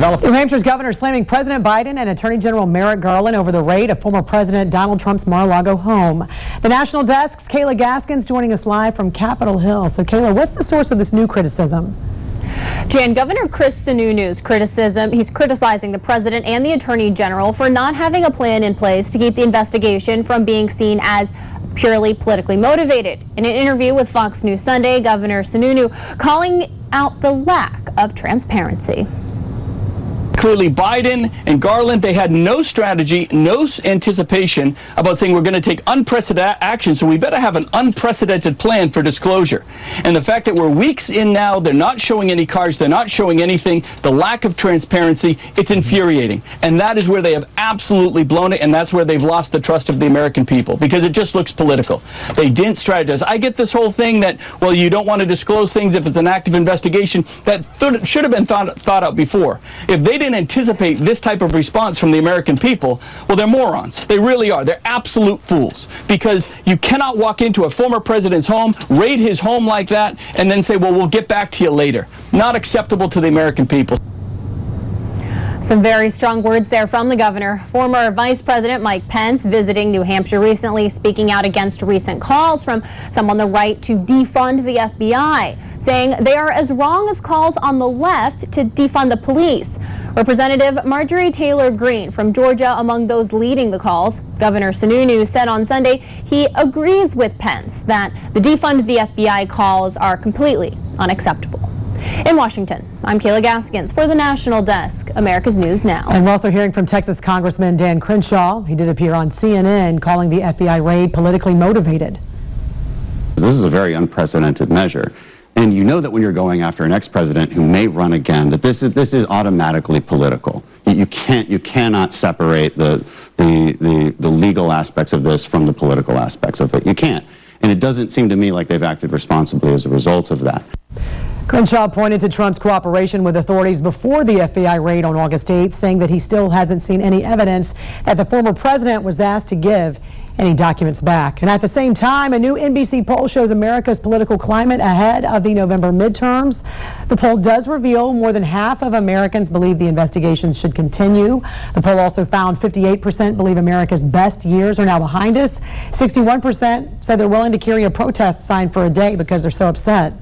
New Hampshire's governor slamming President Biden and Attorney General Merrick Garland over the raid of former President Donald Trump's Mar-a-Lago home. The National Desk's Kayla Gaskins joining us live from Capitol Hill. So, Kayla, what's the source of this new criticism? Jan, Governor Chris Sununu's criticism, he's criticizing the president and the attorney general for not having a plan in place to keep the investigation from being seen as purely politically motivated. In an interview with Fox News Sunday, Governor Sununu calling out the lack of transparency. Clearly, Biden and Garland, they had no strategy, no anticipation about saying we're going to take unprecedented action, so we better have an unprecedented plan for disclosure. And the fact that we're weeks in now, they're not showing any cards, they're not showing anything, the lack of transparency, it's infuriating. And that is where they have absolutely blown it, and that's where they've lost the trust of the American people, because it just looks political. They didn't strategize. I get this whole thing that, well, you don't want to disclose things if it's an active investigation. That should have been thought out before. If they didn't anticipate this type of response from the American people, well, they're morons. They really are. They're absolute fools, because you cannot walk into a former president's home, raid his home like that, and then say, well, we'll get back to you later. Not acceptable to the American people. Some very strong words there from the governor. Former Vice President Mike Pence visiting New Hampshire recently, speaking out against recent calls from some on the right to defund the FBI, saying they are as wrong as calls on the left to defund the police. Representative Marjorie Taylor Greene from Georgia among those leading the calls. Governor Sununu said on Sunday he agrees with Pence that the defund the FBI calls are completely unacceptable. In Washington, I'm Kayla Gaskins for the National Desk, America's News Now. And we're also hearing from Texas Congressman Dan Crenshaw. He did appear on CNN calling the FBI raid politically motivated. This is a very unprecedented measure. And you know that when you're going after an ex-president who may run again, that this is automatically political. You cannot separate the legal aspects of this from the political aspects of it. You can't. And it doesn't seem to me like they've acted responsibly as a result of that. Crenshaw pointed to Trump's cooperation with authorities before the FBI raid on August 8th, saying that he still hasn't seen any evidence that the former president was asked to give any documents back. And at the same time, a new NBC poll shows America's political climate ahead of the November midterms. The poll does reveal more than half of Americans believe the investigations should continue. The poll also found 58% believe America's best years are now behind us. 61% said they're willing to carry a protest sign for a day because they're so upset.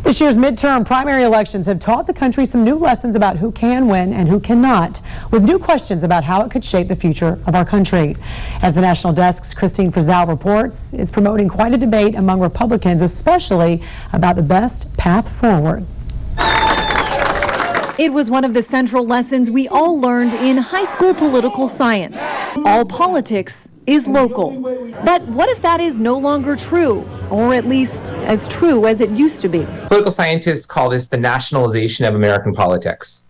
This year's midterm primary elections have taught the country some new lessons about who can win and who cannot, with new questions about how it could shape the future of our country. As the National Desk's Christine Frizzell reports, it's promoting quite a debate among Republicans, especially about the best path forward. It was one of the central lessons we all learned in high school political science. All politics is local. But what if that is no longer true, or at least as true as it used to be? Political scientists call this the nationalization of American politics,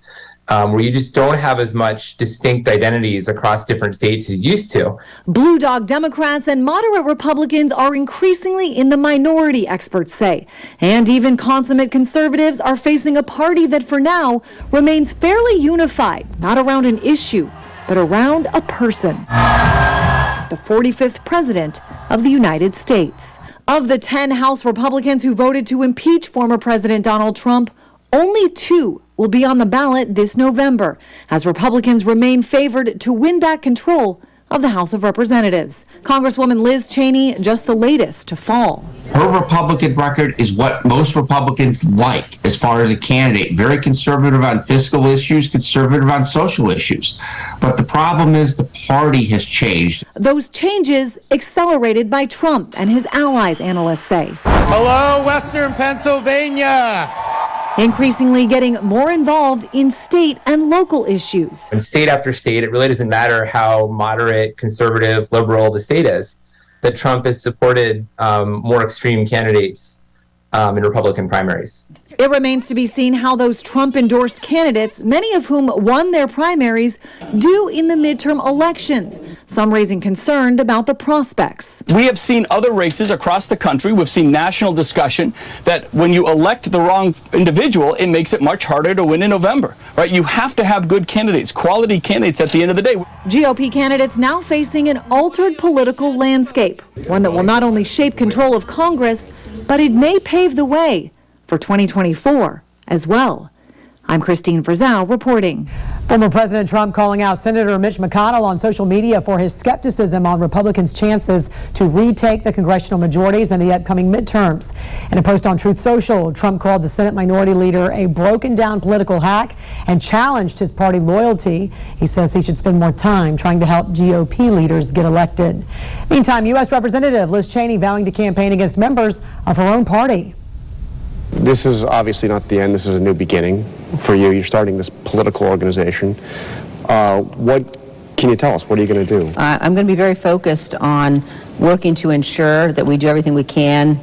where you just don't have as much distinct identities across different states as you used to. Blue dog Democrats and moderate Republicans are increasingly in the minority, experts say. And even consummate conservatives are facing a party that for now remains fairly unified, not around an issue, but around a person. The 45th president of the United States. Of the 10 House Republicans who voted to impeach former President Donald Trump, only 2 will be on the ballot this November, as Republicans remain favored to win back control of the House of Representatives. Congresswoman Liz Cheney, just the latest to fall. Her Republican record is what most Republicans like as far as a candidate. Very conservative on fiscal issues, conservative on social issues. But the problem is the party has changed. Those changes accelerated by Trump and his allies, analysts say. Hello, Western Pennsylvania. Increasingly getting more involved in state and local issues. In state after state, it really doesn't matter how moderate, conservative, liberal the state is, that Trump has supported more extreme candidates in Republican primaries. It remains to be seen how those Trump-endorsed candidates, many of whom won their primaries, do in the midterm elections, some raising concern about the prospects. We have seen other races across the country. We've seen national discussion that when you elect the wrong individual, it makes it much harder to win in November, right? You have to have good candidates, quality candidates at the end of the day. GOP candidates now facing an altered political landscape, one that will not only shape control of Congress, but it may pave the way for 2024 as well. I'm Christine Frizzell reporting. Former President Trump calling out Senator Mitch McConnell on social media for his skepticism on Republicans' chances to retake the congressional majorities in the upcoming midterms. In a post on Truth Social, Trump called the Senate Minority Leader a broken down political hack and challenged his party loyalty. He says he should spend more time trying to help GOP leaders get elected. Meantime, U.S. Representative Liz Cheney vowing to campaign against members of her own party. This is obviously not the end. This is a new beginning for you. You're starting this political organization. What can you tell us? What are you going to do? I'm going to be very focused on working to ensure that we do everything we can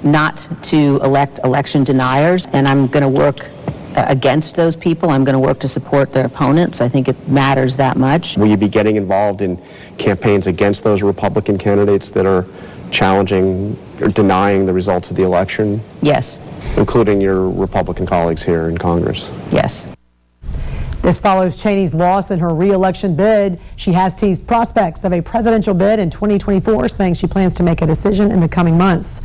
not to elect election deniers, and I'm going to work against those people. I'm going to work to support their opponents. I think it matters that much. Will you be getting involved in campaigns against those Republican candidates that are challenging or denying the results of the election? Yes. Including your Republican colleagues here in Congress? Yes. This follows Cheney's loss in her re-election bid. She has teased prospects of a presidential bid in 2024, saying she plans to make a decision in the coming months.